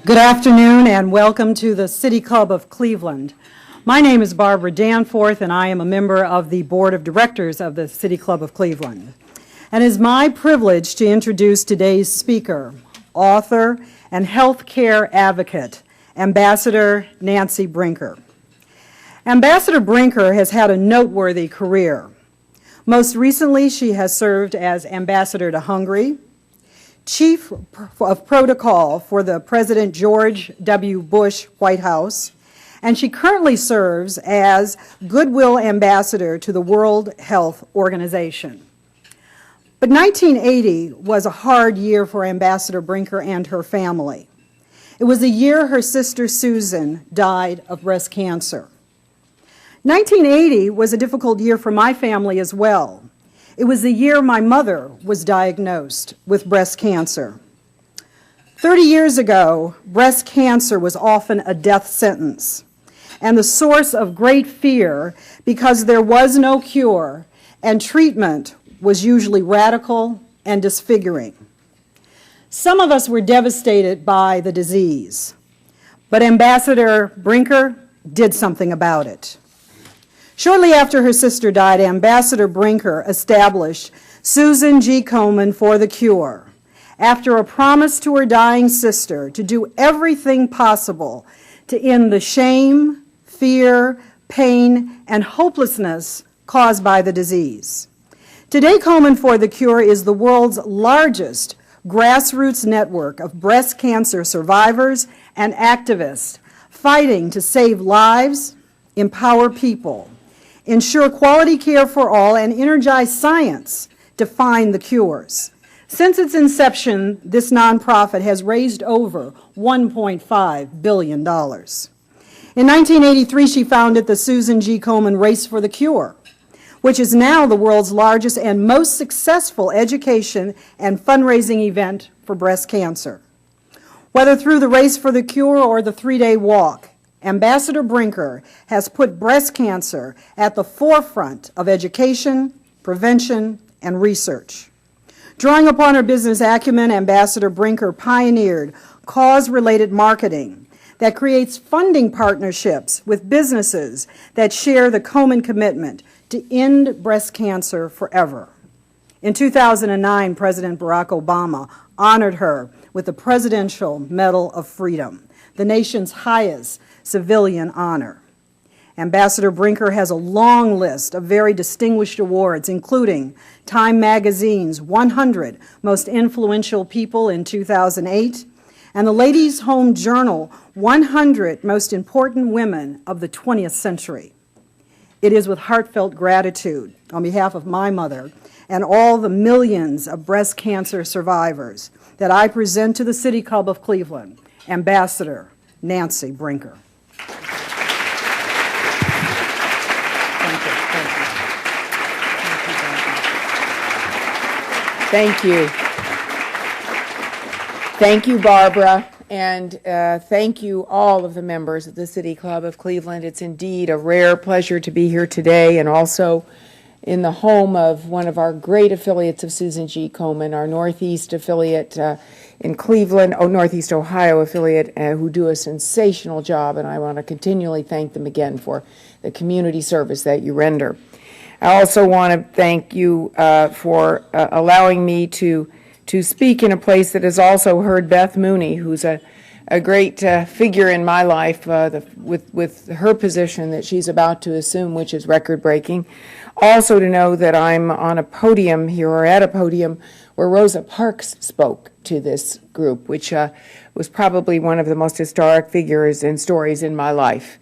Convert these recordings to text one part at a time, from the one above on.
Good afternoon and welcome to the City Club of Cleveland. My name is Barbara Danforth and I am a member of the Board of Directors of the City Club of Cleveland. And it is my privilege to introduce today's speaker, author and healthcare advocate, Ambassador Nancy Brinker. Ambassador Brinker has had a noteworthy career. Most recently, she has served as ambassador to Hungary, Chief of Protocol for the President George W. Bush White House, and she currently serves as Goodwill Ambassador to the World Health Organization. But 1980 was a hard year for Ambassador Brinker and her family. It was the year her sister Susan died of breast cancer. 1980 was a difficult year for my family as well. It was the year my mother was diagnosed with breast cancer. 30 years ago, breast cancer was often a death sentence and the source of great fear because there was no cure and treatment was usually radical and disfiguring. Some of us were devastated by the disease, but Ambassador Brinker did something about it. Shortly after her sister died, Ambassador Brinker established Susan G. Komen for the Cure, after a promise to her dying sister to do everything possible to end the shame, fear, pain, and hopelessness caused by the disease. Today, Komen for the Cure is the world's largest grassroots network of breast cancer survivors and activists fighting to save lives, empower people, ensure quality care for all, and energize science to find the cures. Since its inception, this nonprofit has raised over $1.5 billion. In 1983, she founded the Susan G. Komen Race for the Cure, which is now the world's largest and most successful education and fundraising event for breast cancer. Whether through the Race for the Cure or the 3-day walk, Ambassador Brinker has put breast cancer at the forefront of education, prevention, and research. Drawing upon her business acumen, Ambassador Brinker pioneered cause-related marketing that creates funding partnerships with businesses that share the Komen commitment to end breast cancer forever. In 2009, President Barack Obama honored her with the Presidential Medal of Freedom, the nation's highest civilian honor. Ambassador Brinker has a long list of very distinguished awards, including Time Magazine's 100 Most Influential People in 2008, and the Ladies' Home Journal 100 Most Important Women of the 20th Century. It is with heartfelt gratitude on behalf of my mother and all the millions of breast cancer survivors that I present to the City Club of Cleveland, Ambassador Nancy Brinker. Thank you. Thank you, Barbara, and thank you all of the members of the City Club of Cleveland. It's indeed a rare pleasure to be here today and also in the home of one of our great affiliates of Susan G. Komen, our Northeast affiliate in Cleveland, Northeast Ohio affiliate, who do a sensational job, and I want to continually thank them again for the community service that you render. I also want to thank you for allowing me to speak in a place that has also heard Beth Mooney, who's a great figure in my life with her position that she's about to assume, which is record-breaking. Also to know that I'm on a podium here, or at a podium, where Rosa Parks spoke to this group, which was probably one of the most historic figures and stories in my life.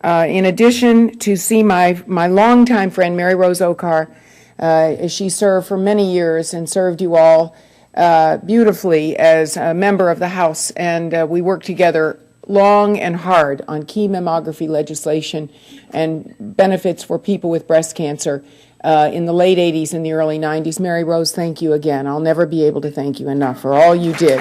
In addition, to see my longtime friend, Mary Rose Okar, as she served for many years and served you all beautifully as a member of the House, and we worked together long and hard on key mammography legislation and benefits for people with breast cancer in the late 80s and the early 90s. Mary Rose, thank you again. I'll never be able to thank you enough for all you did.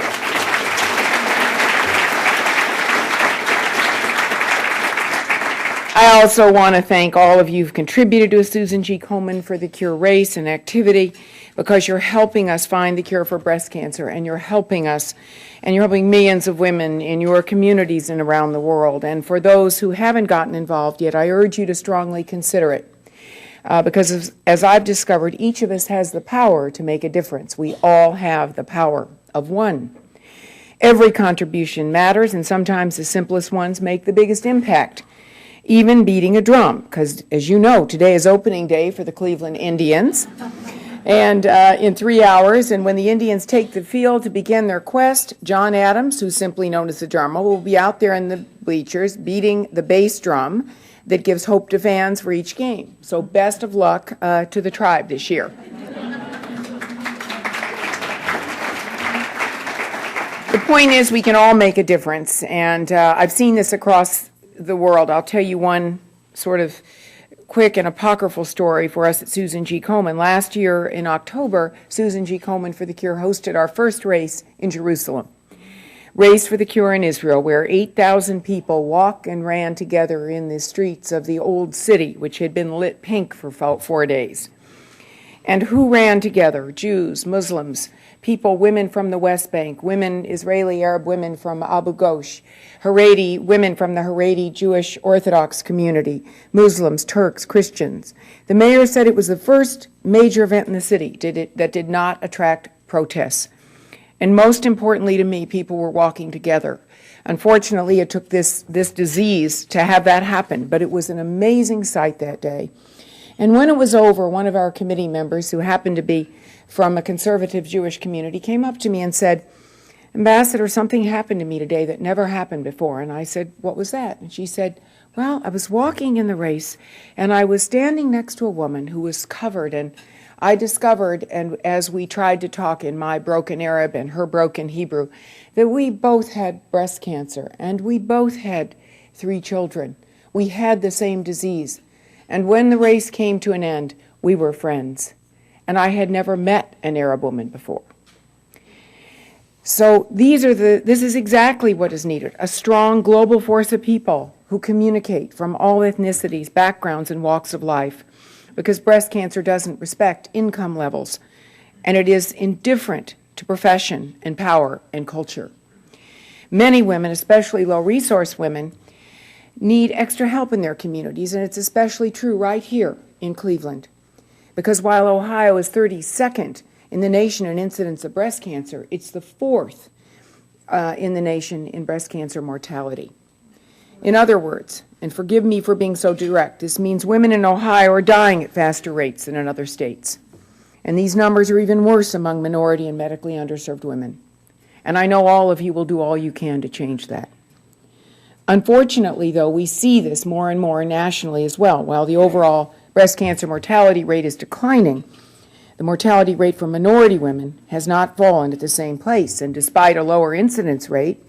I also want to thank all of you who've contributed to a Susan G. Komen for the Cure race and activity, because you're helping us find the cure for breast cancer, and you're helping us, and you're helping millions of women in your communities and around the world. And for those who haven't gotten involved yet, I urge you to strongly consider it. Because as I've discovered, each of us has the power to make a difference. We all have the power of one. Every contribution matters, and sometimes the simplest ones make the biggest impact. Even beating a drum, because as you know, today is opening day for the Cleveland Indians. And in 3 hours, and when the Indians take the field to begin their quest, John Adams, who's simply known as the drummer, will be out there in the bleachers beating the bass drum that gives hope to fans for each game. So best of luck to the tribe this year. The point is, we can all make a difference, and I've seen this across the world. I'll tell you one sort of quick and apocryphal story for us at Susan G. Komen. Last year in October, Susan G. Komen for the Cure hosted our first race in Jerusalem. Race for the Cure in Israel, where 8,000 people walked and ran together in the streets of the old city, which had been lit pink for 4 days. And who ran together? Jews, Muslims, people, women from the West Bank, women, Israeli Arab women from Abu Ghosh, Haredi, women from the Haredi Jewish Orthodox community, Muslims, Turks, Christians. The mayor said it was the first major event in the city that did not attract protests. And most importantly to me, people were walking together. Unfortunately, it took this disease to have that happen, but it was an amazing sight that day. And when it was over, one of our committee members, who happened to be from a conservative Jewish community, came up to me and said, "Ambassador, something happened to me today that never happened before." And I said, "What was that?" And she said, "Well, I was walking in the race, and I was standing next to a woman who was covered, and I discovered, and as we tried to talk in my broken Arab and her broken Hebrew, that we both had breast cancer, and we both had 3 children. We had the same disease. And when the race came to an end, we were friends. And I had never met an Arab woman before." So this is exactly what is needed, a strong global force of people who communicate from all ethnicities, backgrounds, and walks of life, because breast cancer doesn't respect income levels, and it is indifferent to profession and power and culture. Many women, especially low-resource women, need extra help in their communities, and it's especially true right here in Cleveland. Because while Ohio is 32nd in the nation in incidence of breast cancer, it's the 4th in the nation in breast cancer mortality. In other words, and forgive me for being so direct, this means women in Ohio are dying at faster rates than in other states. And these numbers are even worse among minority and medically underserved women. And I know all of you will do all you can to change that. Unfortunately, though, we see this more and more nationally as well. While the overall breast cancer mortality rate is declining, the mortality rate for minority women has not fallen at the same place. And despite a lower incidence rate,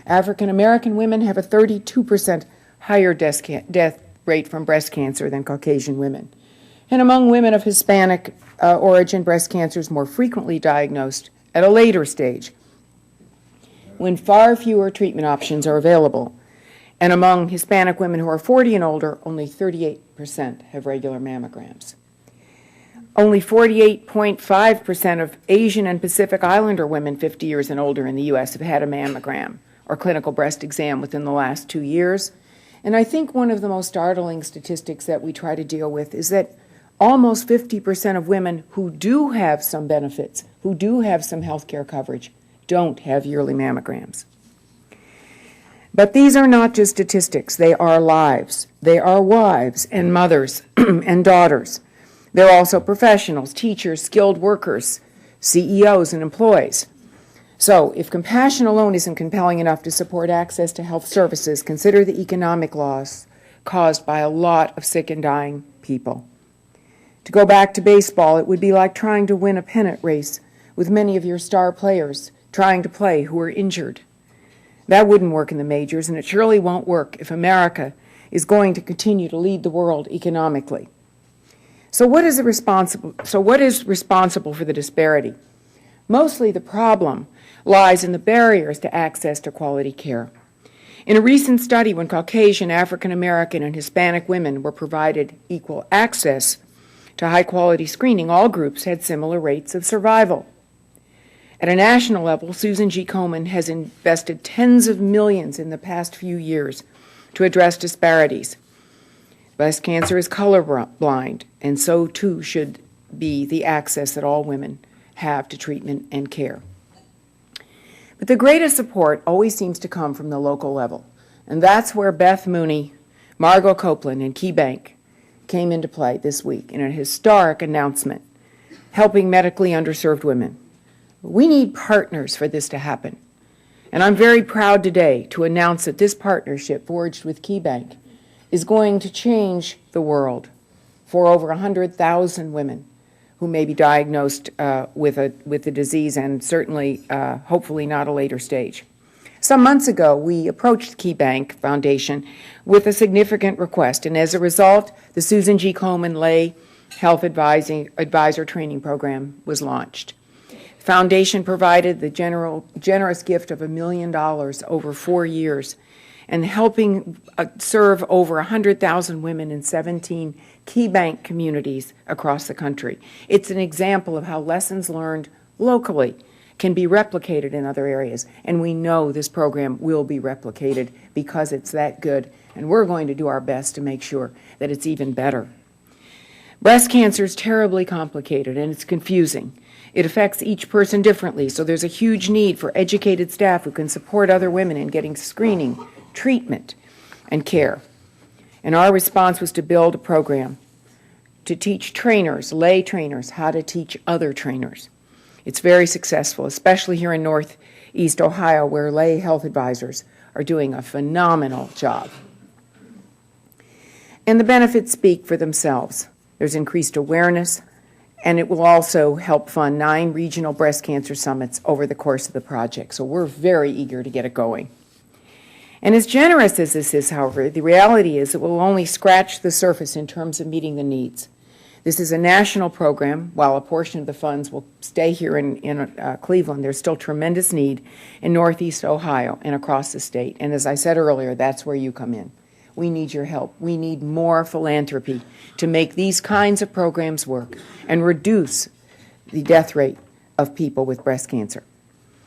African American women have a 32% higher death rate from breast cancer than Caucasian women. And among women of Hispanic origin, breast cancer is more frequently diagnosed at a later stage, when far fewer treatment options are available. And among Hispanic women who are 40 and older, only 38% have regular mammograms. Only 48.5% of Asian and Pacific Islander women 50 years and older in the U.S. have had a mammogram or clinical breast exam within the last 2 years. And I think one of the most startling statistics that we try to deal with is that almost 50% of women who do have some benefits, who do have some health care coverage, don't have yearly mammograms. But these are not just statistics. They are lives. They are wives and mothers and daughters. They're also professionals, teachers, skilled workers, CEOs, and employees. So if compassion alone isn't compelling enough to support access to health services, consider the economic loss caused by a lot of sick and dying people. To go back to baseball, it would be like trying to win a pennant race with many of your star players trying to play who are injured. That wouldn't work in the majors, and it surely won't work if America is going to continue to lead the world economically. So what is responsible for the disparity? Mostly the problem lies in the barriers to access to quality care. In a recent study, when Caucasian, African American, and Hispanic women were provided equal access to high-quality screening, all groups had similar rates of survival. At a national level, Susan G. Komen has invested tens of millions in the past few years to address disparities. Breast cancer is colorblind, and so too should be the access that all women have to treatment and care. But the greatest support always seems to come from the local level, and that's where Beth Mooney, Margot Copeland, and KeyBank came into play this week in a historic announcement helping medically underserved women. We need partners for this to happen, and I'm very proud today to announce that this partnership forged with KeyBank is going to change the world for over 100,000 women who may be diagnosed with the disease, and certainly, hopefully, not a later stage. Some months ago, we approached KeyBank Foundation with a significant request, and as a result, the Susan G. Komen Lay Health Advisor Training Program was launched. The foundation provided the generous gift of $1 million over 4 years, and helping serve over 100,000 women in 17 KeyBank communities across the country. It's an example of how lessons learned locally can be replicated in other areas, and we know this program will be replicated because it's that good, and we're going to do our best to make sure that it's even better. Breast cancer is terribly complicated, and it's confusing. It affects each person differently, so there's a huge need for educated staff who can support other women in getting screening, treatment, and care. And our response was to build a program to teach trainers, lay trainers, how to teach other trainers. It's very successful, especially here in Northeast Ohio, where lay health advisors are doing a phenomenal job. And the benefits speak for themselves. There's increased awareness, and it will also help fund 9 regional breast cancer summits over the course of the project. So we're very eager to get it going. And as generous as this is, however, the reality is it will only scratch the surface in terms of meeting the needs. This is a national program. While a portion of the funds will stay here in Cleveland, there's still tremendous need in Northeast Ohio and across the state. And as I said earlier, that's where you come in. We need your help. We need more philanthropy to make these kinds of programs work and reduce the death rate of people with breast cancer.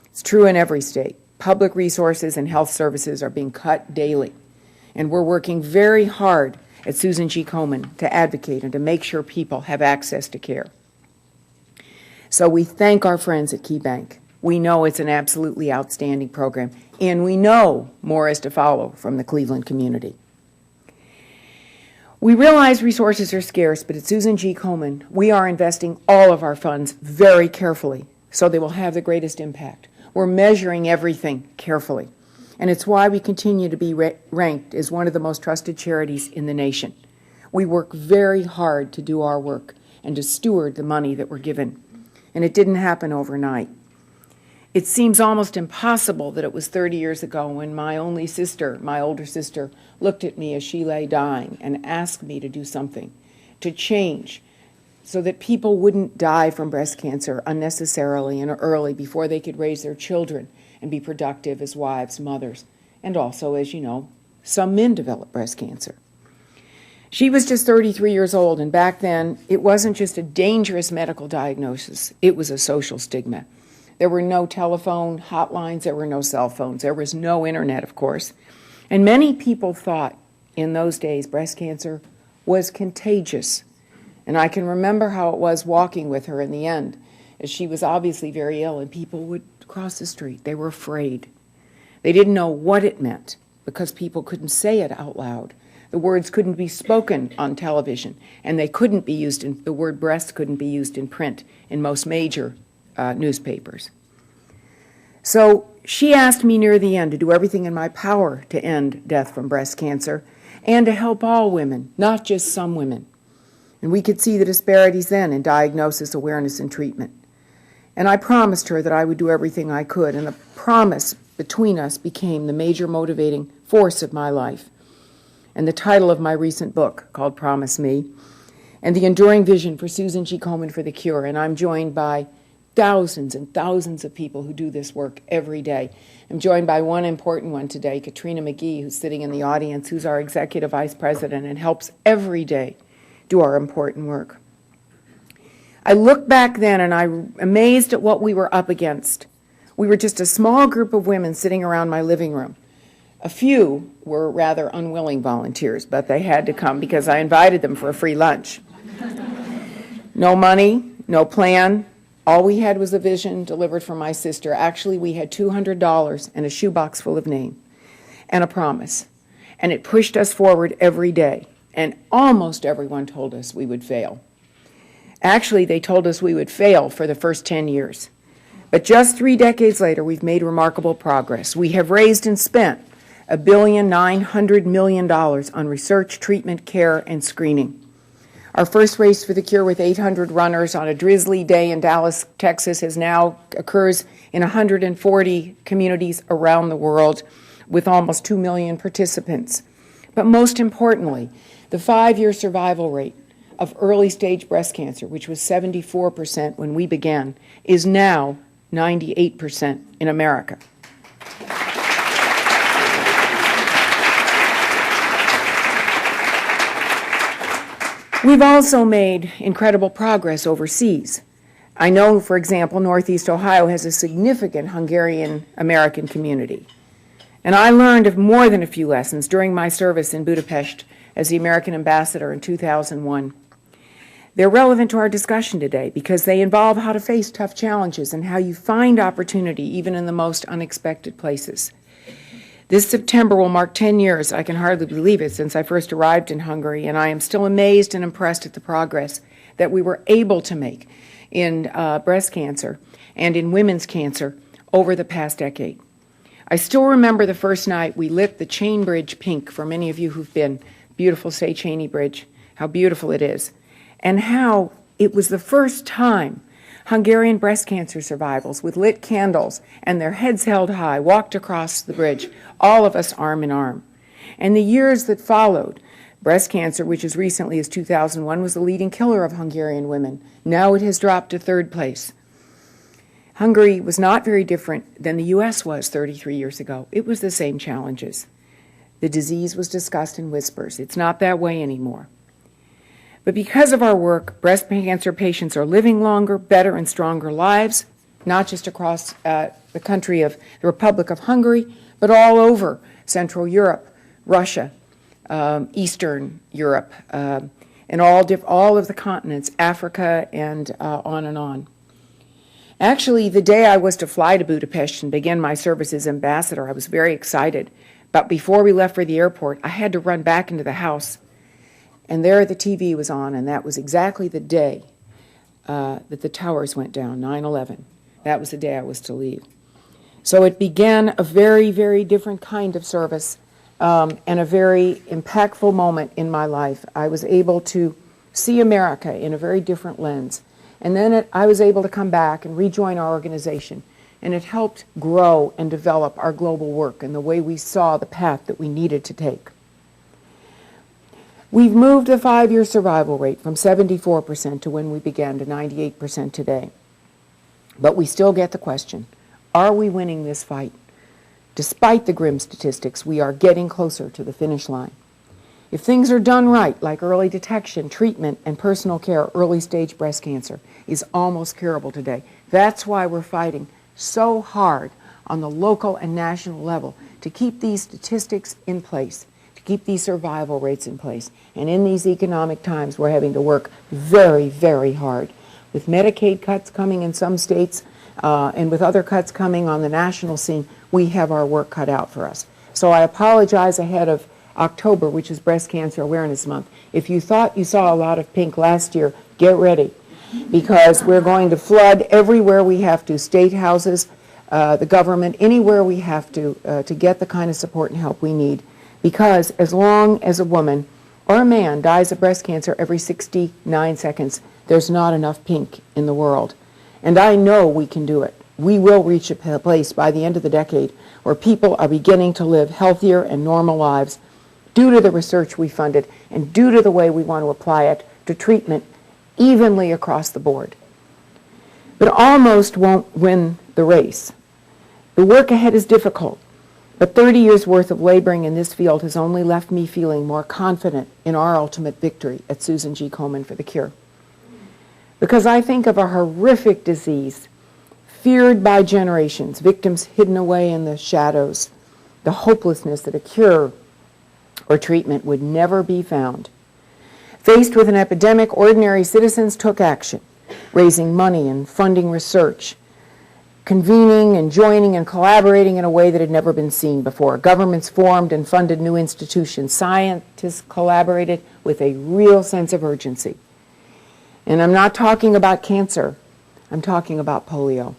It's true in every state. Public resources and health services are being cut daily, and we're working very hard at Susan G. Komen to advocate and to make sure people have access to care. So we thank our friends at KeyBank. We know it's an absolutely outstanding program, and we know more is to follow from the Cleveland community. We realize resources are scarce, but at Susan G. Komen, we are investing all of our funds very carefully so they will have the greatest impact. We're measuring everything carefully, and it's why we continue to be ranked as one of the most trusted charities in the nation. We work very hard to do our work and to steward the money that we're given, and it didn't happen overnight. It seems almost impossible that it was 30 years ago when my older sister, looked at me as she lay dying and asked me to do something, to change, so that people wouldn't die from breast cancer unnecessarily and early before they could raise their children and be productive as wives, mothers, and also, as you know, some men develop breast cancer. She was just 33 years old, and back then, it wasn't just a dangerous medical diagnosis, it was a social stigma. There were no telephone hotlines, there were no cell phones, there was no internet, of course. And many people thought in those days breast cancer was contagious. And I can remember how it was walking with her in the end, as she was obviously very ill, and people would cross the street. They were afraid. They didn't know what it meant because people couldn't say it out loud. The words couldn't be spoken on television, and they couldn't be used the word breast couldn't be used in print in most major newspapers. So she asked me near the end to do everything in my power to end death from breast cancer and to help all women, not just some women. And we could see the disparities then in diagnosis, awareness, and treatment. And I promised her that I would do everything I could, and the promise between us became the major motivating force of my life and the title of my recent book called Promise Me, and the enduring vision for Susan G. Komen for the cure. And I'm joined by thousands and thousands of people who do this work every day. I'm joined by one important one today, Katrina McGee, who's sitting in the audience, who's our Executive Vice President and helps every day do our important work. I look back then and I'm amazed at what we were up against. We were just a small group of women sitting around my living room. A few were rather unwilling volunteers, but they had to come because I invited them for a free lunch. No money, no plan. All we had was a vision delivered from my sister. Actually, we had $200 and a shoebox full of names and a promise. And it pushed us forward every day. And almost everyone told us we would fail. Actually, they told us we would fail for the first 10 years. But just 3 decades later, we've made remarkable progress. We have raised and spent $1.9 billion on research, treatment, care, and screening. Our first race for the cure with 800 runners on a drizzly day in Dallas, Texas, occurs in 140 communities around the world with almost 2 million participants. But most importantly, the 5-year survival rate of early-stage breast cancer, which was 74% when we began, is now 98% in America. We've also made incredible progress overseas. I know, for example, Northeast Ohio has a significant Hungarian-American community. And I learned of more than a few lessons during my service in Budapest as the American ambassador in 2001. They're relevant to our discussion today because they involve how to face tough challenges and how you find opportunity even in the most unexpected places. This September will mark 10 years, I can hardly believe it, since I first arrived in Hungary, and I am still amazed and impressed at the progress that we were able to make in breast cancer and in women's cancer over the past decade. I still remember the first night we lit the Chain Bridge pink, for many of you who've been, beautiful Say Cheney Bridge, how beautiful it is, and how it was the first time Hungarian breast cancer survivors with lit candles and their heads held high walked across the bridge, all of us arm in arm. And the years that followed, breast cancer, which as recently as 2001 was the leading killer of Hungarian women, now it has dropped to 3rd place. Hungary was not very different than the U.S. was 33 years ago. It was the same challenges. The disease was discussed in whispers. It's not that way anymore. But because of our work, breast cancer patients are living longer, better, and stronger lives, not just across the country of the Republic of Hungary, but all over Central Europe, Russia, Eastern Europe, and all of the continents, Africa, and on and on. Actually, the day I was to fly to Budapest and begin my service as ambassador, I was very excited. But before we left for the airport, I had to run back into the house. And there the TV was on, and that was exactly the day that the towers went down, 9/11. That was the day I was to leave. So it began a very, very different kind of service and a very impactful moment in my life. I was able to see America in a very different lens. And then I was able to come back and rejoin our organization. And it helped grow and develop our global work and the way we saw the path that we needed to take. We've moved the 5-year survival rate from 74% to when we began to 98% today. But we still get the question, are we winning this fight? Despite the grim statistics, we are getting closer to the finish line. If things are done right, like early detection, treatment, and personal care, early-stage breast cancer is almost curable today. That's why we're fighting so hard on the local and national level to keep these statistics in place, to keep these survival rates in place. And in these economic times, we're having to work very, very hard. With Medicaid cuts coming in some states and with other cuts coming on the national scene, we have our work cut out for us. So I apologize ahead of October, which is Breast Cancer Awareness Month. If you thought you saw a lot of pink last year, get ready, because we're going to flood everywhere we have to, state houses, the government, anywhere we have to get the kind of support and help we need. Because as long as a woman or a man dies of breast cancer every 69 seconds, there's not enough pink in the world. And I know we can do it. We will reach a place by the end of the decade where people are beginning to live healthier and normal lives due to the research we funded and due to the way we want to apply it to treatment evenly across the board. But almost won't win the race. The work ahead is difficult, but 30 years' worth of laboring in this field has only left me feeling more confident in our ultimate victory at Susan G. Komen for the Cure. because I think of a horrific disease feared by generations, victims hidden away in the shadows, the hopelessness that a cure or treatment would never be found. Faced with an epidemic, ordinary citizens took action, raising money and funding research, convening and joining and collaborating in a way that had never been seen before. Governments formed and funded new institutions. Scientists collaborated with a real sense of urgency. And I'm not talking about cancer, I'm talking about polio.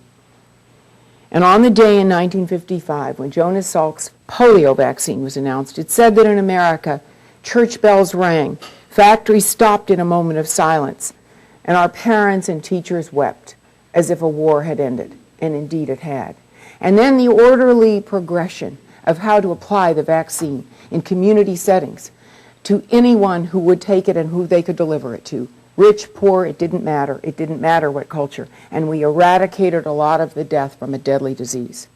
And on the day in 1955 when Jonas Salk's polio vaccine was announced, it said that in America, church bells rang, factories stopped in a moment of silence, and our parents and teachers wept as if a war had ended, and indeed it had. And then the orderly progression of how to apply the vaccine in community settings to anyone who would take it and who they could deliver it to. Rich, poor, it didn't matter. It didn't matter what culture. And we eradicated a lot of the death from a deadly disease.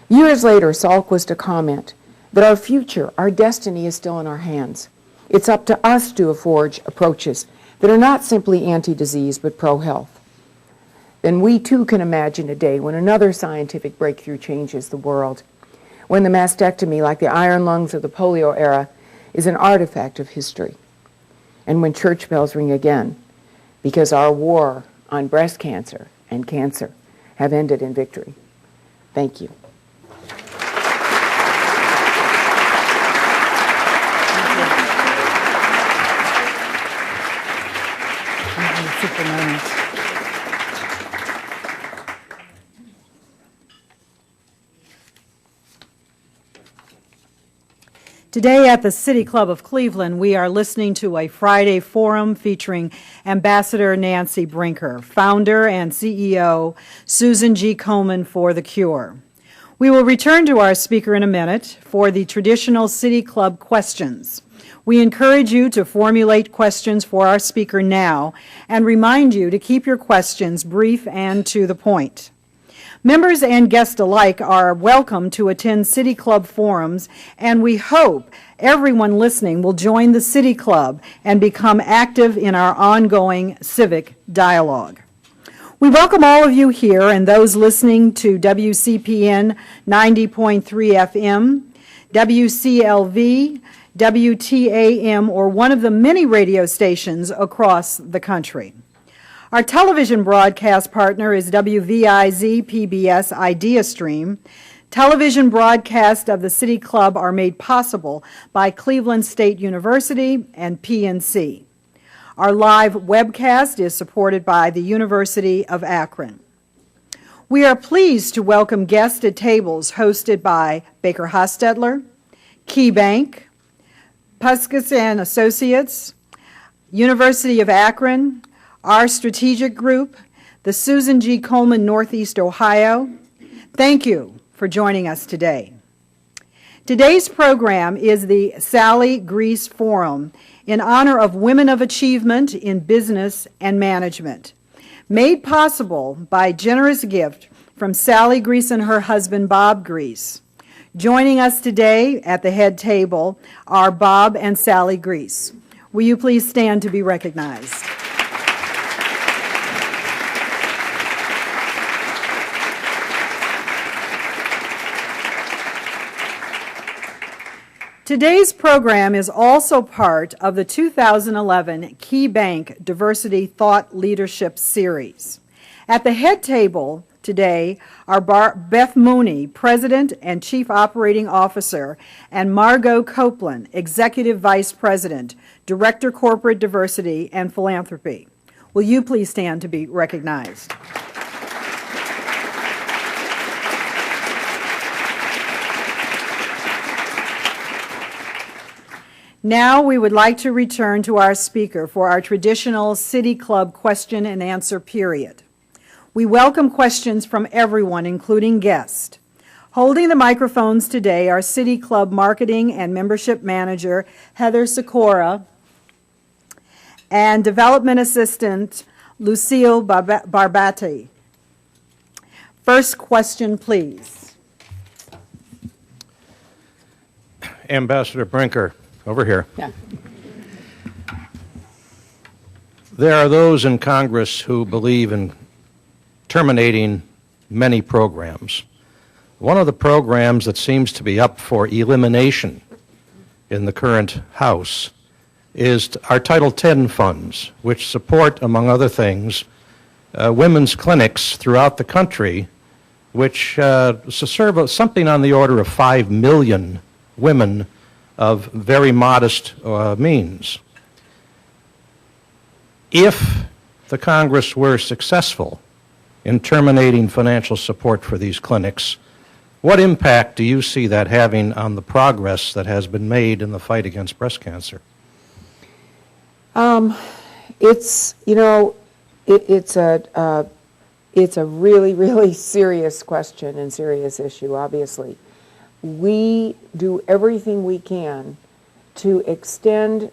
Years later, Salk was to comment that our future, our destiny is still in our hands. It's up to us to forge approaches that are not simply anti-disease but pro-health. Then we too can imagine a day when another scientific breakthrough changes the world, when the mastectomy, like the iron lungs of the polio era, is an artifact of history. And when church bells ring again, because our war on breast cancer and cancer have ended in victory. Thank you. Today at the City Club of Cleveland, we are listening to a Friday forum featuring Ambassador Nancy Brinker, founder and CEO Susan G. Komen for the Cure. We will return to our speaker in a minute for the traditional City Club questions. We encourage you to formulate questions for our speaker now and remind you to keep your questions brief and to the point. Members and guests alike are welcome to attend City Club forums, and we hope everyone listening will join the City Club and become active in our ongoing civic dialogue. We welcome all of you here and those listening to WCPN 90.3 FM, WCLV, WTAM, or one of the many radio stations across the country. Our television broadcast partner is WVIZ PBS Idea Stream. Television broadcasts of the City Club are made possible by Cleveland State University and PNC. Our live webcast is supported by the University of Akron. We are pleased to welcome guests at tables hosted by Baker Hostetler, Key Bank, Puskas and Associates, University of Akron, our strategic group, the Susan G. Komen Northeast Ohio. Thank you for joining us today. Today's program is the Sally Grease Forum in honor of Women of Achievement in Business and Management, made possible by a generous gift from Sally Grease and her husband, Bob Grease. Joining us today at the head table are Bob and Sally Grease. Will you please stand to be recognized? Today's program is also part of the 2011 Key Bank Diversity Thought Leadership Series. At the head table today are Beth Mooney, President and Chief Operating Officer, and Margot Copeland, Executive Vice President, Director Corporate Diversity and Philanthropy. Will you please stand to be recognized? Now we would like to return to our speaker for our traditional City Club question and answer period. We welcome questions from everyone, including guests. Holding the microphones today are City Club Marketing and Membership Manager Heather Sikora and Development Assistant Lucille Barbati. First question, please. Ambassador Brinker. Over here. Yeah. There are those in Congress who believe in terminating many programs. One of the programs that seems to be up for elimination in the current House is our Title X funds, which support, among other things, women's clinics throughout the country, which serve something on the order of 5 million women of very modest means. If the Congress were successful in terminating financial support for these clinics, what impact do you see that having on the progress that has been made in the fight against breast cancer? It's, you know, it's a really, really serious question and serious issue, obviously. We do everything we can to extend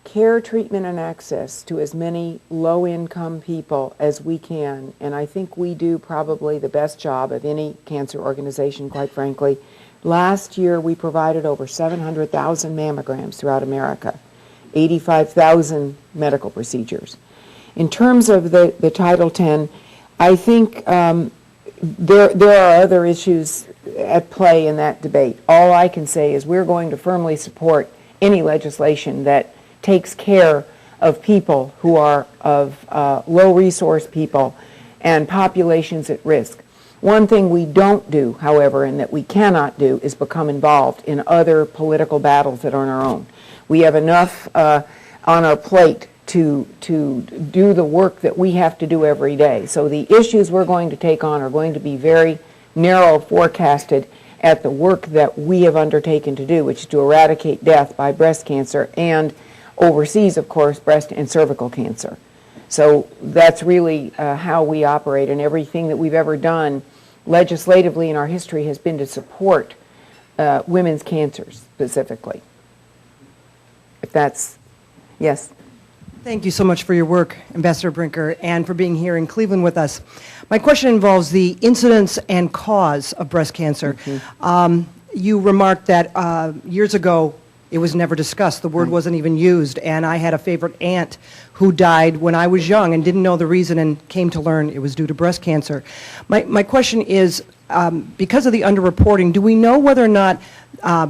care, treatment, and access to as many low-income people as we can, and I think we do probably the best job of any cancer organization, quite frankly. Last year, we provided over 700,000 mammograms throughout America, 85,000 medical procedures. In terms of the Title X, I think there are other issues at play in that debate. All I can say is we're going to firmly support any legislation that takes care of people who are of low-resource people and populations at risk. One thing we don't do, however, and that we cannot do, is become involved in other political battles that are on our own. We have enough on our plate to do the work that we have to do every day. So the issues we're going to take on are going to be very narrow forecasted at the work that we have undertaken to do, which is to eradicate death by breast cancer and overseas, of course, breast and cervical cancer. So that's really how we operate, and everything that we've ever done legislatively in our history has been to support women's cancers specifically. If that's, yes. Thank you so much for your work, Ambassador Brinker, and for being here in Cleveland with us. My question involves the incidence and cause of breast cancer. You remarked that years ago it was never discussed. The word wasn't even used, and I had a favorite aunt who died when I was young and didn't know the reason and came to learn it was due to breast cancer. My question is, because of the underreporting, do we know whether or not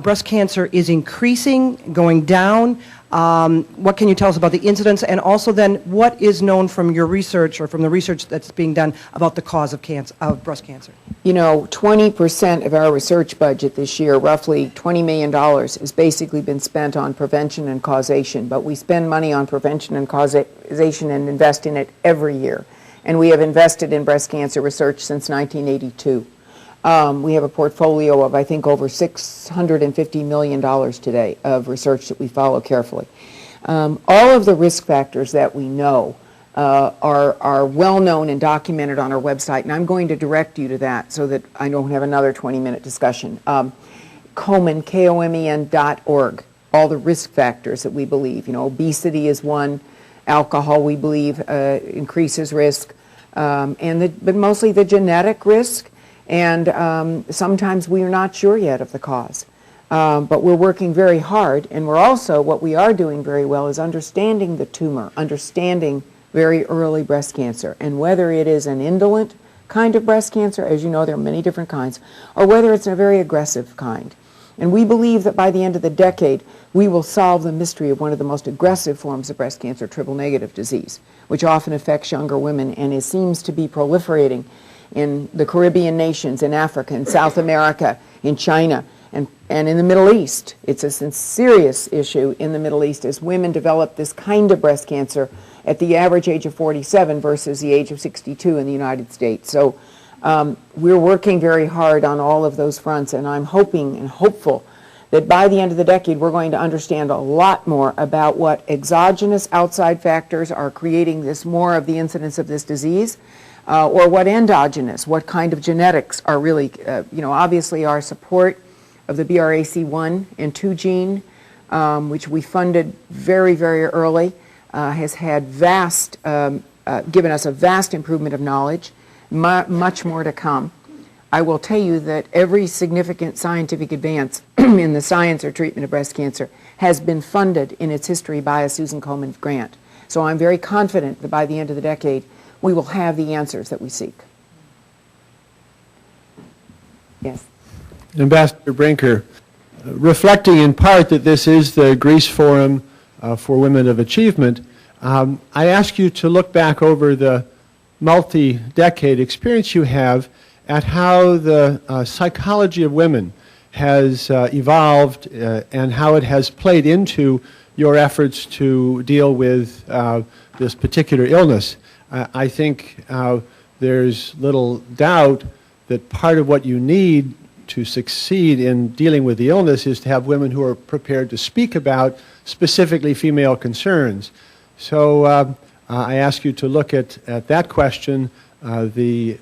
breast cancer is increasing, going down? What can you tell us about the incidence, and also then what is known from your research or from the research that's being done about the cause of cancer, of breast cancer? You know, 20% of our research budget this year, roughly $20 million, has basically been spent on prevention and causation, but we spend money on prevention and causation and invest in it every year. And we have invested in breast cancer research since 1982. We have a portfolio of, I think, over $650 million today of research that we follow carefully. All of the risk factors that we know are well known and documented on our website, and I'm going to direct you to that so that I don't have another 20-minute discussion. Komen, Komen.org, all the risk factors that we believe. You know, obesity is one, alcohol we believe increases risk, but mostly the genetic risk. And sometimes we are not sure yet of the cause. But we're working very hard, and we're also, what we are doing very well is understanding the tumor, understanding very early breast cancer, and whether it is an indolent kind of breast cancer, as you know there are many different kinds, or whether it's a very aggressive kind. And we believe that by the end of the decade, we will solve the mystery of one of the most aggressive forms of breast cancer, triple-negative disease, which often affects younger women and it seems to be proliferating in the Caribbean nations, in Africa, in South America, in China, and in the Middle East. It's a serious issue in the Middle East as women develop this kind of breast cancer at the average age of 47 versus the age of 62 in the United States. So we're working very hard on all of those fronts, and I'm hoping and hopeful that by the end of the decade we're going to understand a lot more about what exogenous outside factors are creating this more of the incidence of this disease, or what endogenous, what kind of genetics are really, obviously our support of the BRCA1 and 2 gene, which we funded very, very early, has had given us a vast improvement of knowledge, much more to come. I will tell you that every significant scientific advance in the science or treatment of breast cancer has been funded in its history by a Susan Komen grant. So I'm very confident that by the end of the decade, we will have the answers that we seek. Yes. Ambassador Brinker, reflecting in part that this is the Greece Forum for Women of Achievement, I ask you to look back over the multi-decade experience you have at how the psychology of women has evolved and how it has played into your efforts to deal with this particular illness. I think there's little doubt that part of what you need to succeed in dealing with the illness is to have women who are prepared to speak about specifically female concerns. So I ask you to look at that question, the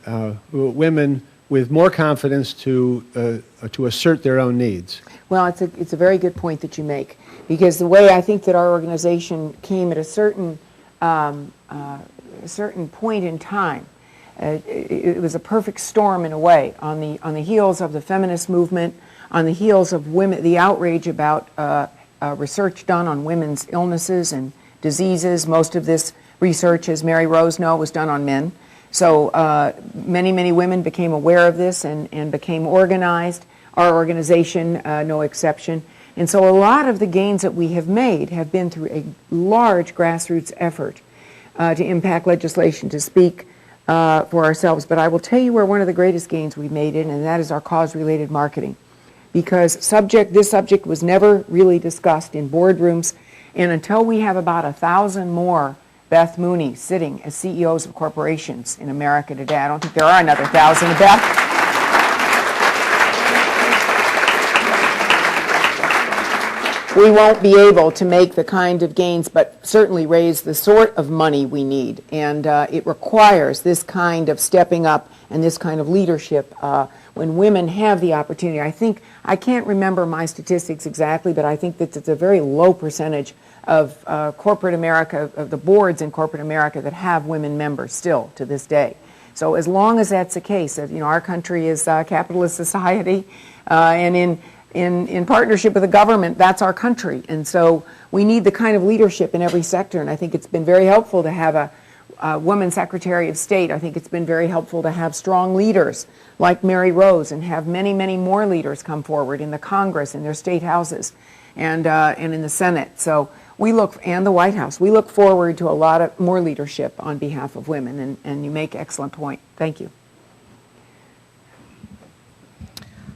women with more confidence to assert their own needs. Well, it's a very good point that you make, because the way I think that our organization came at a certain point in time, it was a perfect storm in a way, on the heels of the feminist movement, on the heels of women, the outrage about research done on women's illnesses and diseases. Most of this research, as Mary Rose knows, was done on men. So many women became aware of this and became organized. Our organization, no exception. And so a lot of the gains that we have made have been through a large grassroots effort to impact legislation, to speak for ourselves. But I will tell you where one of the greatest gains we've made in, and that is our cause-related marketing. Because this subject was never really discussed in boardrooms, and until we have about 1,000 more Beth Mooney sitting as CEOs of corporations in America today, I don't think there are another 1,000. Beth? We won't be able to make the kind of gains, but certainly raise the sort of money we need. And it requires this kind of stepping up and this kind of leadership when women have the opportunity. I can't remember my statistics exactly, but I think that it's a very low percentage of corporate America, of the boards in corporate America that have women members still to this day. So as long as that's the case, our country is a capitalist society, and in partnership with the government, that's our country. And so we need the kind of leadership in every sector. And I think it's been very helpful to have a woman Secretary of State. I think it's been very helpful to have strong leaders like Mary Rose, and have many more leaders come forward in the Congress, in their state houses, and in the Senate. So and the White House, we look forward to a lot of more leadership on behalf of women, and you make an excellent point. Thank you.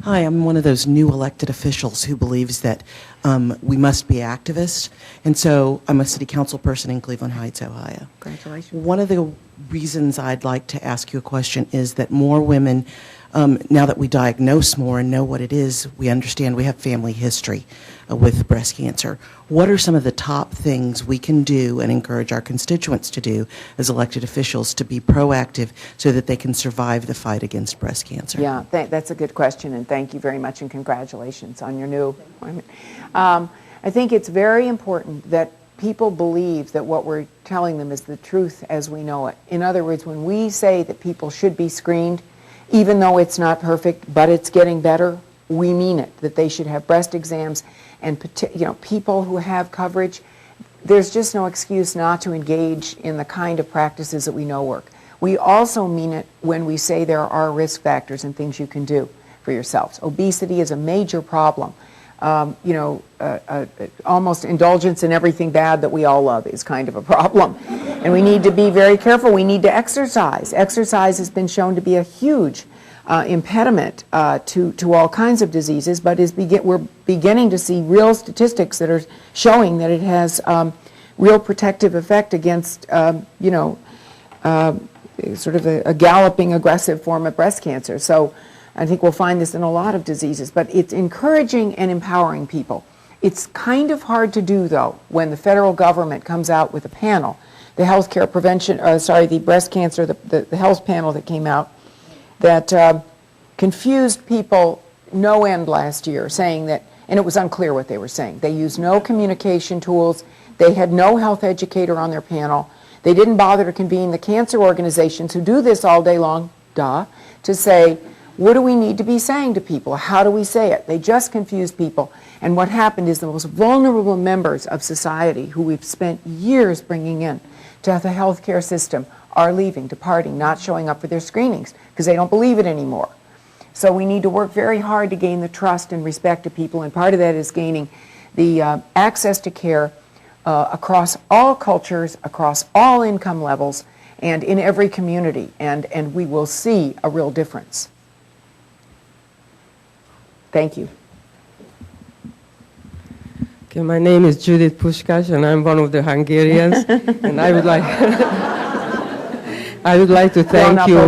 Hi, I'm one of those new elected officials who believes that we must be activists, and so I'm a city council person in Cleveland Heights, Ohio. Congratulations. One of the reasons I'd like to ask you a question is that more women, now that we diagnose more and know what it is, we understand we have family history with breast cancer. What are some of the top things we can do and encourage our constituents to do as elected officials to be proactive so that they can survive the fight against breast cancer? Yeah, that's a good question, and thank you very much, and congratulations on your new appointment. I think it's very important that people believe that what we're telling them is the truth as we know it. In other words, when we say that people should be screened, even though it's not perfect, but it's getting better, we mean it, that they should have breast exams, and people who have coverage, there's just no excuse not to engage in the kind of practices that we know work. We also mean it when we say there are risk factors and things you can do for yourselves. Obesity is a major problem. Almost indulgence in everything bad that we all love is kind of a problem. And we need to be very careful. We need to exercise. Exercise has been shown to be a huge impediment to all kinds of diseases, but we're beginning to see real statistics that are showing that it has real protective effect against, sort of a galloping aggressive form of breast cancer. So I think we'll find this in a lot of diseases, but it's encouraging and empowering people. It's kind of hard to do, though, when the federal government comes out with a panel, the healthcare prevention, the breast cancer, the health panel that came out, that confused people no end last year, saying that, and it was unclear what they were saying. They used no communication tools. They had no health educator on their panel. They didn't bother to convene the cancer organizations who do this all day long, to say, what do we need to be saying to people? How do we say it? They just confused people. And what happened is the most vulnerable members of society, who we've spent years bringing in, to the healthcare system are leaving, departing, not showing up for their screenings because they don't believe it anymore. So we need to work very hard to gain the trust and respect of people, and part of that is gaining the access to care across all cultures, across all income levels, and in every community, and we will see a real difference. Thank you. Okay, my name is Judith Puskás, and I'm one of the Hungarians, and I would like to thank you.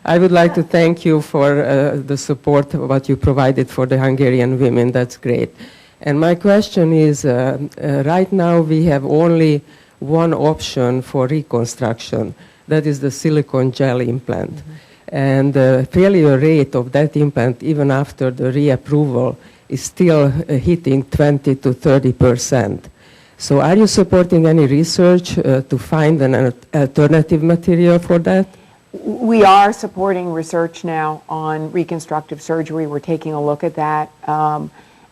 I would like to thank you for the support what you provided for the Hungarian women. That's great. And my question is, right now we have only one option for reconstruction. That is the silicone gel implant. Mm-hmm. And the failure rate of that implant, even after the reapproval, is still hitting 20 to 30%. So are you supporting any research to find an alternative material for that? We are supporting research now on reconstructive surgery. We're taking a look at that.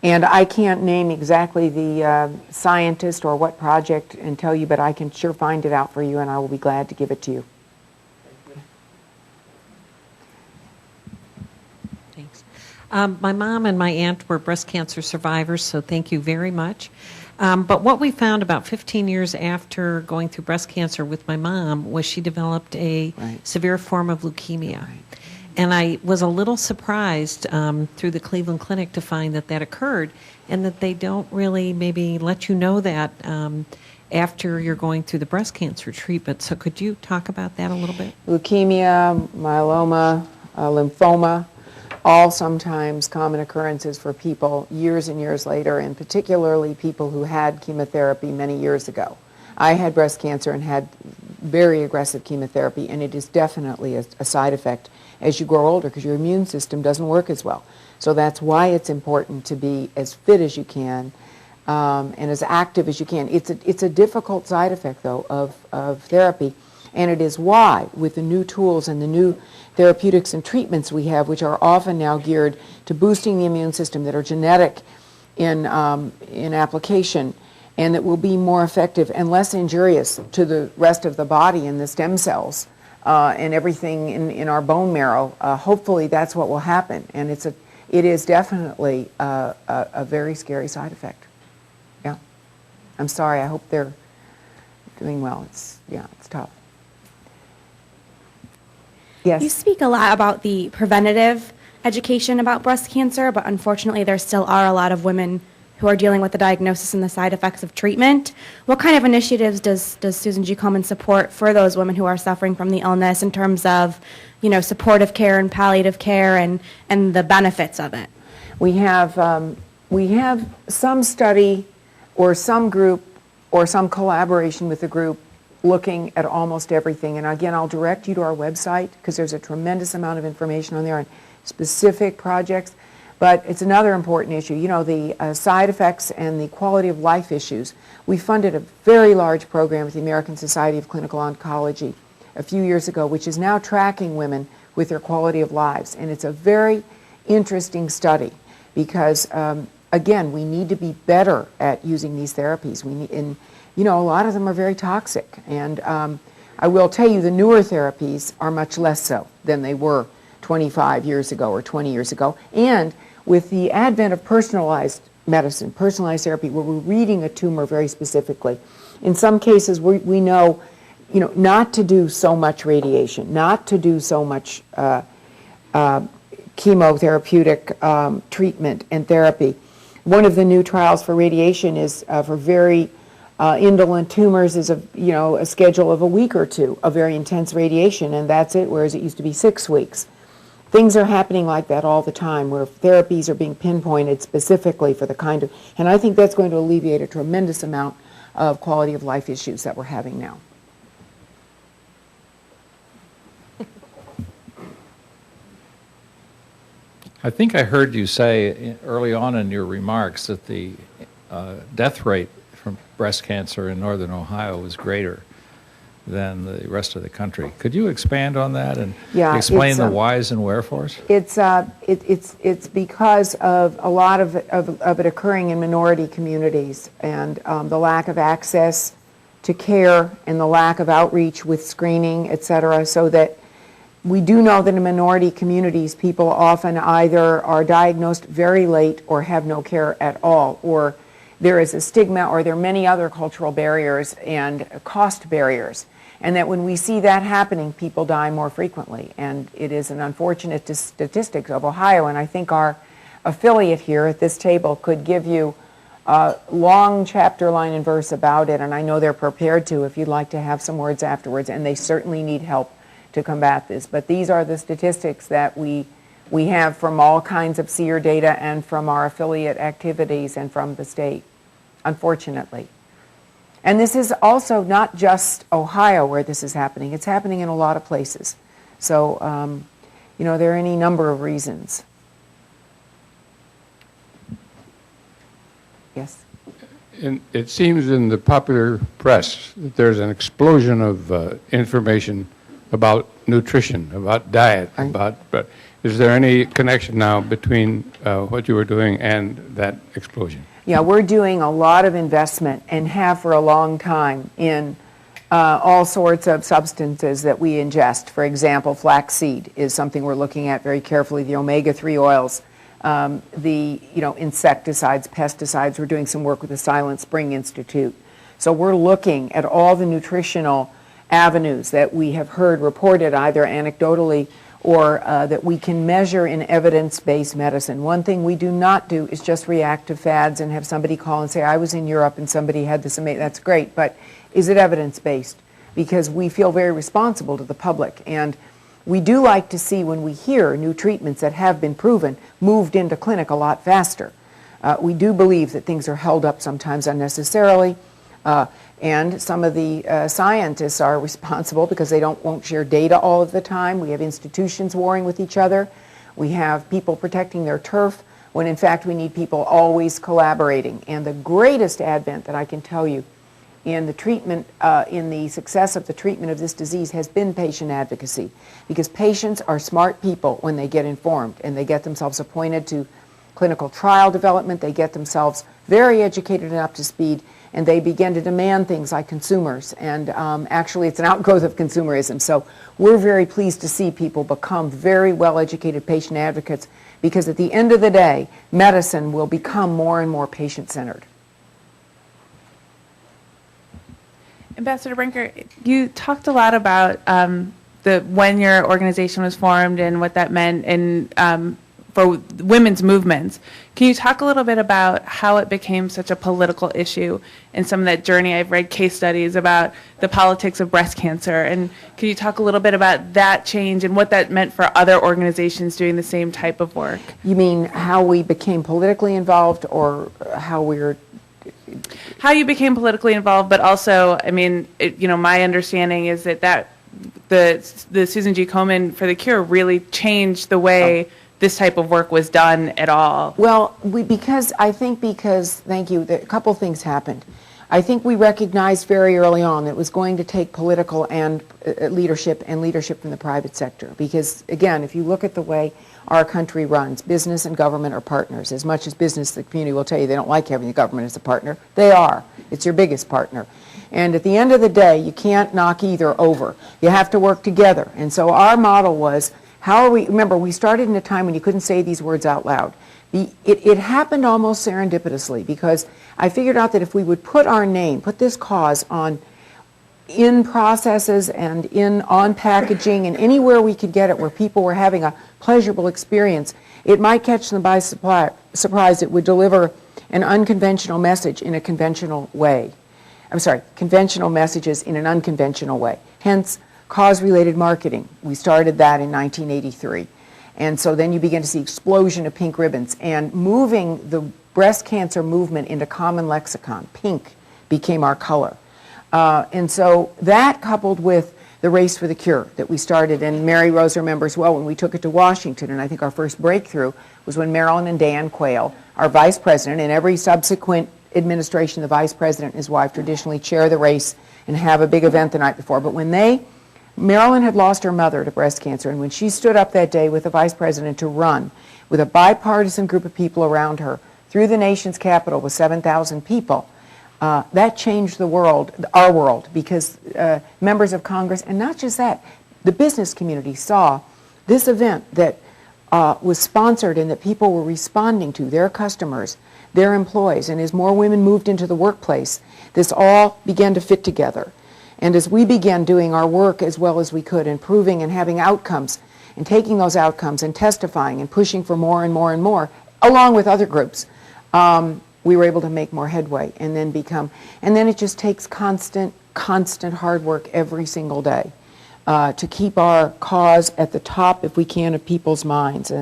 And I can't name exactly the scientist or what project and tell you, but I can sure find it out for you, and I will be glad to give it to you. Thanks. My mom and my aunt were breast cancer survivors, so thank you very much. But what we found about 15 years after going through breast cancer with my mom was she developed a severe form of leukemia. Right. And I was a little surprised through the Cleveland Clinic to find that that occurred, and that they don't really maybe let you know that after you're going through the breast cancer treatment. So could you talk about that a little bit? Leukemia, myeloma, lymphoma, all sometimes common occurrences for people years and years later, and particularly people who had chemotherapy many years ago. I had breast cancer and had very aggressive chemotherapy, and it is definitely a side effect as you grow older because your immune system doesn't work as well. So that's why it's important to be as fit as you can and as active as you can. It's a difficult side effect, though, of therapy, and it is why, with the new tools and the new therapeutics and treatments we have, which are often now geared to boosting the immune system, that are genetic in application, and that will be more effective and less injurious to the rest of the body and the stem cells and everything in our bone marrow. Hopefully that's what will happen, and it is definitely a very scary side effect. Yeah. I'm sorry, I hope they're doing well. It's tough. Yes. You speak a lot about the preventative education about breast cancer, but unfortunately there still are a lot of women who are dealing with the diagnosis and the side effects of treatment. What kind of initiatives does Susan G. Komen support for those women who are suffering from the illness in terms of, supportive care and palliative care and the benefits of it? We have some study or some group or some collaboration with the group looking at almost everything. And again, I'll direct you to our website because there's a tremendous amount of information on there on specific projects. But it's another important issue, the side effects and the quality of life issues. We funded a very large program with the American Society of Clinical Oncology a few years ago, which is now tracking women with their quality of lives. And it's a very interesting study because, again, we need to be better at using these therapies. A lot of them are very toxic. And I will tell you, the newer therapies are much less so than they were 25 years ago or 20 years ago. And with the advent of personalized medicine, personalized therapy, where we're reading a tumor very specifically, in some cases we know, not to do so much radiation, not to do so much chemotherapeutic treatment and therapy. One of the new trials for radiation is for very indolent tumors is a schedule of a week or two of very intense radiation, and that's it, whereas it used to be 6 weeks. Things are happening like that all the time, where therapies are being pinpointed specifically for the kind of, and I think that's going to alleviate a tremendous amount of quality of life issues that we're having now. I think I heard you say early on in your remarks that the death rate from breast cancer in northern Ohio was greater than the rest of the country. Could you expand on that and explain the whys and wherefores? It's because of a lot of it occurring in minority communities and the lack of access to care and the lack of outreach with screening, et cetera, so that we do know that in minority communities, people often either are diagnosed very late or have no care at all, or there is a stigma, or there are many other cultural barriers and cost barriers. And that when we see that happening, people die more frequently. And it is an unfortunate statistic of Ohio, and I think our affiliate here at this table could give you a long chapter, line, and verse about it, and I know they're prepared to if you'd like to have some words afterwards, and they certainly need help to combat this. But these are the statistics that we have from all kinds of SEER data and from our affiliate activities and from the state, unfortunately. And this is also not just Ohio where this is happening. It's happening in a lot of places. So, there are any number of reasons. Yes? It seems in the popular press that there's an explosion of information about nutrition, about diet, but is there any connection now between what you were doing and that explosion? Yeah, we're doing a lot of investment and have for a long time in all sorts of substances that we ingest. For example, flaxseed is something we're looking at very carefully, the omega-3 oils. The insecticides, pesticides. We're doing some work with the Silent Spring Institute. So we're looking at all the nutritional avenues that we have heard reported either anecdotally or that we can measure in evidence-based medicine. One thing we do not do is just react to fads and have somebody call and say, I was in Europe and somebody had this amazing, that's great, but is it evidence-based? Because we feel very responsible to the public, and we do like to see when we hear new treatments that have been proven moved into clinic a lot faster. We do believe that things are held up sometimes unnecessarily, and some of the scientists are responsible because they won't share data all of the time. We have institutions warring with each other. We have people protecting their turf when in fact we need people always collaborating. And the greatest advent that I can tell you in the treatment, in the success of the treatment of this disease has been patient advocacy, because patients are smart people when they get informed and they get themselves appointed to clinical trial development, they get themselves very educated and up to speed, and they begin to demand things like consumers, and actually it's an outgrowth of consumerism. So we're very pleased to see people become very well-educated patient advocates, because at the end of the day, medicine will become more and more patient-centered. Ambassador Brinker, you talked a lot about when your organization was formed and what that meant for women's movements. Can you talk a little bit about how it became such a political issue and some of that journey? I've read case studies about the politics of breast cancer, and can you talk a little bit about that change and what that meant for other organizations doing the same type of work? You mean how we became politically involved, or how how you became politically involved, but also, I mean, my understanding is that the Susan G. Komen for the Cure really changed the way this type of work was done at all. Well, thank you, a couple things happened. I think we recognized very early on that it was going to take political and leadership from the private sector. Because, again, if you look at the way our country runs, business and government are partners. As much as business, the community will tell you they don't like having the government as a partner. They are. It's your biggest partner. And at the end of the day, you can't knock either over. You have to work together. And so our model was, remember, we started in a time when you couldn't say these words out loud. It happened almost serendipitously, because I figured out that if we would put our name, put this cause in processes and on packaging and anywhere we could get it where people were having a pleasurable experience, it might catch them by surprise. It would deliver an unconventional message in a conventional way. Conventional messages in an unconventional way. Hence, cause-related marketing. We started that in 1983. And so then you begin to see explosion of pink ribbons, and moving the breast cancer movement into common lexicon. Pink became our color. And so that, coupled with the race for the cure that we started, and Mary Rose remembers well when we took it to Washington, and I think our first breakthrough was when Marilyn and Dan Quayle, our vice president, and every subsequent administration, the vice president and his wife traditionally chair the race and have a big event the night before. But when Marilyn had lost her mother to breast cancer, and when she stood up that day with the vice president to run with a bipartisan group of people around her through the nation's capital with 7,000 people, That changed the world, our world, because members of Congress, and not just that, the business community saw this event that was sponsored and that people were responding to, their customers, their employees, and as more women moved into the workplace, this all began to fit together. And as we began doing our work as well as we could, improving and having outcomes, and taking those outcomes and testifying and pushing for more and more and more, along with other groups, we were able to make more headway and then it just takes constant hard work every single day to keep our cause at the top, if we can, of people's minds.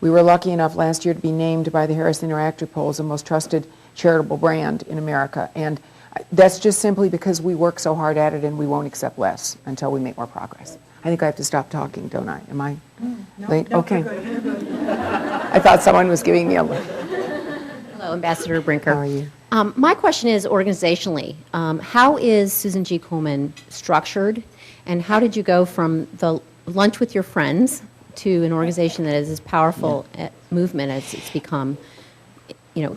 We were lucky enough last year to be named by the Harris Interactive Poll as the most trusted charitable brand in America. And that's just simply because we work so hard at it, and we won't accept less until we make more progress. I think I have to stop talking, don't I? Am I late? No, okay. you're good. I thought someone was giving me a look. Hello, Ambassador Brinker. How are you? My question is organizationally. How is Susan G. Komen structured, and how did you go from the lunch with your friends to an organization that is as powerful a movement as it's become,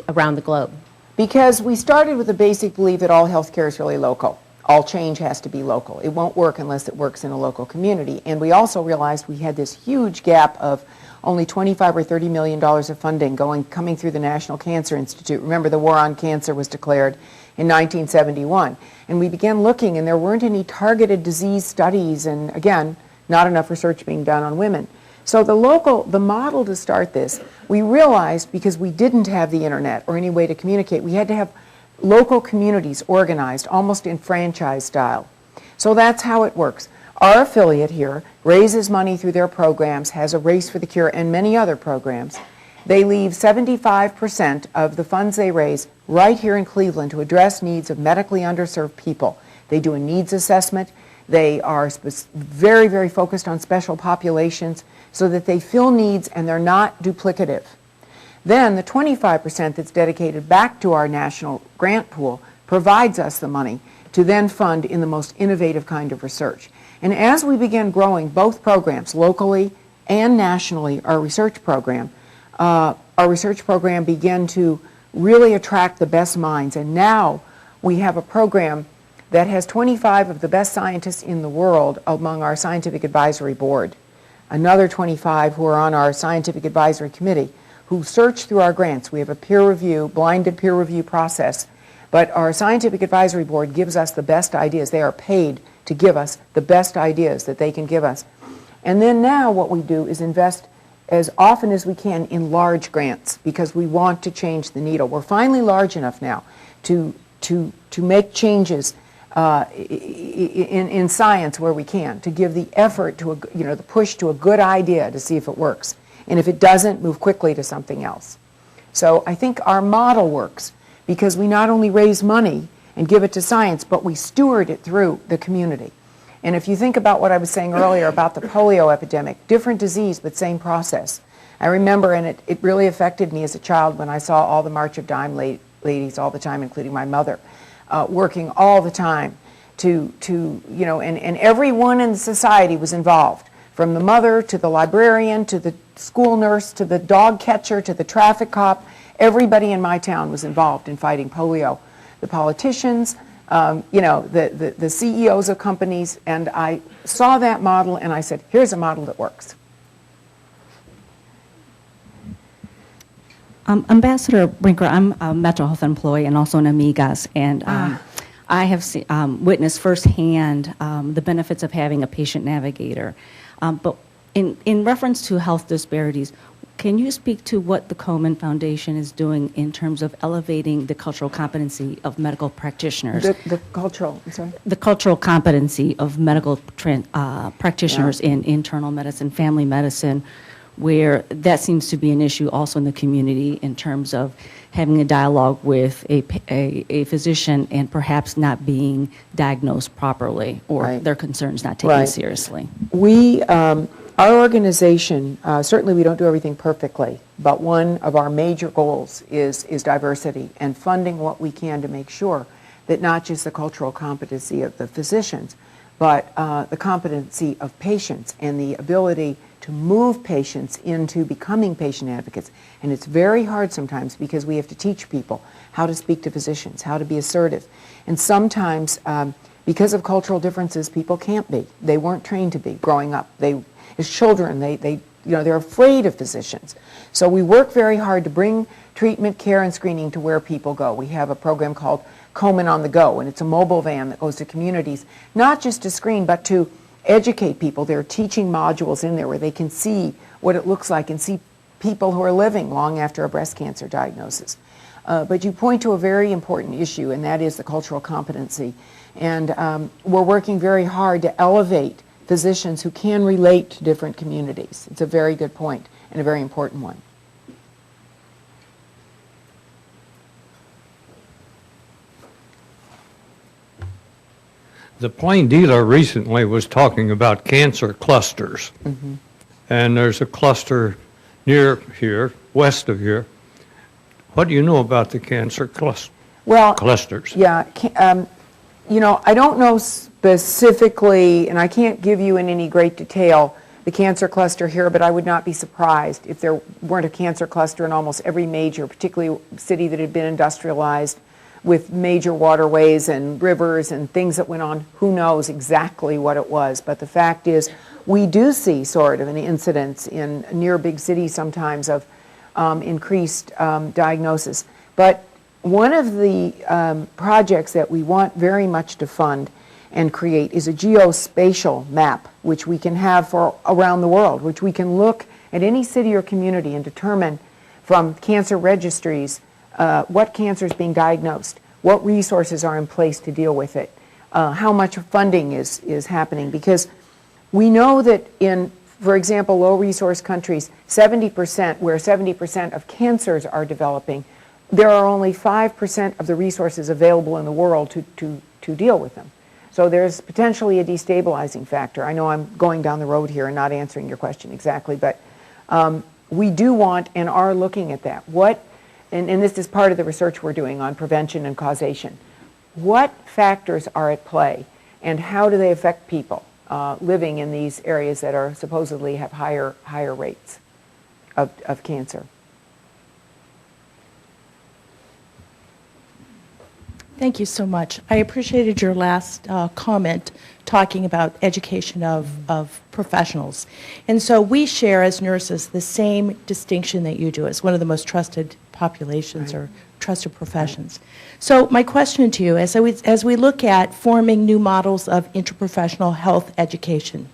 around the globe? Because we started with the basic belief that all healthcare is really local. All change has to be local. It won't work unless it works in a local community. And we also realized we had this huge gap of only $25 or $30 million of funding coming through the National Cancer Institute. Remember, the war on cancer was declared in 1971. And we began looking, and there weren't any targeted disease studies, and again, not enough research being done on women. So the model to start this, we realized, because we didn't have the internet or any way to communicate, we had to have local communities organized almost in franchise style. So that's how it works. Our affiliate here raises money through their programs, has a Race for the Cure and many other programs. They leave 75% of the funds they raise right here in Cleveland to address needs of medically underserved people. They do a needs assessment. They are very, very focused on special populations so that they fill needs and they're not duplicative. Then the 25% that's dedicated back to our national grant pool provides us the money to then fund in the most innovative kind of research. And as we began growing both programs, locally and nationally, our research program began to really attract the best minds. And now we have a program that has 25 of the best scientists in the world among our scientific advisory board, another 25 who are on our scientific advisory committee, who search through our grants. We have a blinded peer review process, but our scientific advisory board gives us the best ideas. They are paid to give us the best ideas that they can give us. And then now what we do is invest as often as we can in large grants, because we want to change the needle. We're finally large enough now to make changes in science where we can, to give the effort to the push to a good idea to see if it works. And if it doesn't, move quickly to something else. So I think our model works because we not only raise money and give it to science, but we steward it through the community. And if you think about what I was saying earlier about the polio epidemic, different disease but same process. I remember, and it really affected me as a child when I saw all the March of Dime ladies all the time, including my mother, working all the time and everyone in society was involved, from the mother to the librarian to the school nurse to the dog catcher to the traffic cop. Everybody in my town was involved in fighting polio. The politicians, the CEOs of companies, and I saw that model and I said, here's a model that works. Ambassador Brinker, I'm a Metro Health employee and also an Amigas, and I have witnessed firsthand the benefits of having a patient navigator. But in reference to health disparities, can you speak to what the Komen Foundation is doing in terms of elevating the cultural competency of medical practitioners? The cultural competency of medical practitioners in internal medicine, family medicine, where that seems to be an issue also in the community in terms of having a dialogue with a physician and perhaps not being diagnosed properly or their concerns not taken seriously. Our organization, certainly we don't do everything perfectly, but one of our major goals is diversity and funding what we can to make sure that not just the cultural competency of the physicians, but the competency of patients and the ability to move patients into becoming patient advocates. And it's very hard sometimes because we have to teach people how to speak to physicians, how to be assertive. And sometimes, because of cultural differences, people can't be. They weren't trained to be growing up. As children, they're afraid of physicians. So we work very hard to bring treatment, care, and screening to where people go. We have a program called Komen on the Go, and it's a mobile van that goes to communities, not just to screen, but to educate people. There are teaching modules in there where they can see what it looks like and see people who are living long after a breast cancer diagnosis. But you point to a very important issue, and that is the cultural competency. And we're working very hard to elevate physicians who can relate to different communities. It's a very good point and a very important one. The plain dealer recently was talking about cancer clusters. Mm-hmm. And there's a cluster near here, west of here. What do you know about the cancer clusters? Yeah, I don't know specifically, and I can't give you in any great detail the cancer cluster here, but I would not be surprised if there weren't a cancer cluster in almost every major, particularly city that had been industrialized with major waterways and rivers and things that went on. Who knows exactly what it was, but the fact is we do see sort of an incidence in near big cities sometimes of increased diagnosis. But one of the projects that we want very much to fund and create is a geospatial map, which we can have for around the world, which we can look at any city or community and determine from cancer registries what cancer is being diagnosed, what resources are in place to deal with it, how much funding is happening. Because we know that in, for example, low-resource countries, 70%, where 70% of cancers are developing, there are only 5% of the resources available in the world to deal with them. So there's potentially a destabilizing factor. I know I'm going down the road here and not answering your question exactly, but we do want and are looking at that. And this is part of the research we're doing on prevention and causation. What factors are at play and how do they affect people living in these areas that are supposedly have higher rates of cancer? Thank you so much. I appreciated your last comment talking about education of professionals. And so we share as nurses the same distinction that you do as one of the most trusted populations or trusted professions. So my question to you, as we look at forming new models of interprofessional health education,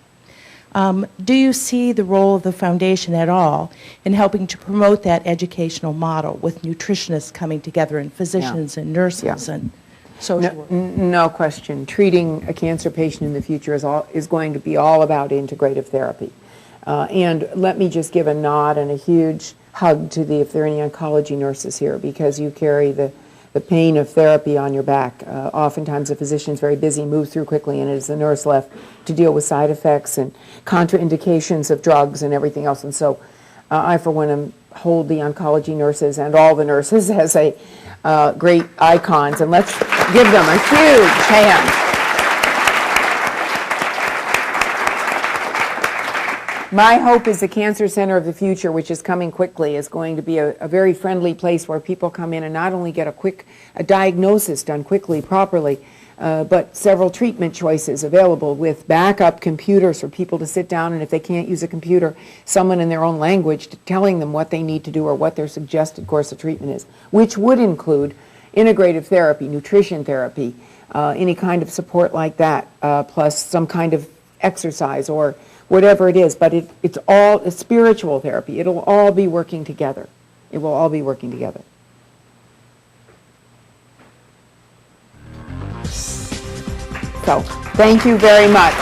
do you see the role of the foundation at all in helping to promote that educational model with nutritionists coming together and physicians and nurses and social work? No question. Treating a cancer patient in the future is going to be all about integrative therapy. And let me just give a nod and a huge hug to if there are any oncology nurses here, because you carry the pain of therapy on your back. Oftentimes the physician's very busy, moves through quickly, and it is the nurse left to deal with side effects and contraindications of drugs and everything else. And so I, for one, hold the oncology nurses and all the nurses as great icons, and let's give them a huge hand. My hope is the Cancer Center of the Future, which is coming quickly, is going to be a very friendly place where people come in and not only get a diagnosis done quickly, properly, but several treatment choices available with backup computers for people to sit down, and if they can't use a computer, someone in their own language telling them what they need to do or what their suggested course of treatment is, which would include integrative therapy, nutrition therapy, any kind of support like that, plus some kind of exercise or whatever it is, but it's all a spiritual therapy. It'll all be working together. It will all be working together. So, thank you very much.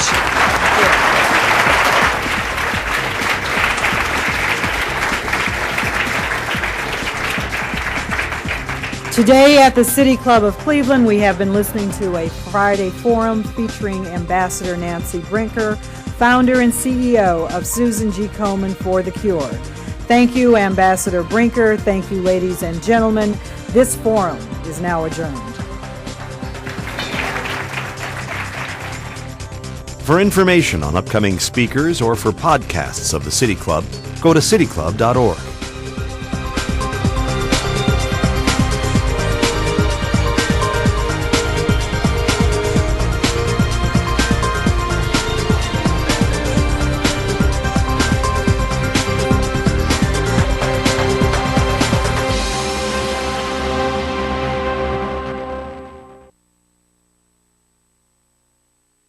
Today at the City Club of Cleveland, we have been listening to a Friday forum featuring Ambassador Nancy Brinker, founder and CEO of Susan G. Komen for the Cure. Thank you, Ambassador Brinker. Thank you, ladies and gentlemen. This forum is now adjourned. For information on upcoming speakers or for podcasts of the City Club, go to cityclub.org.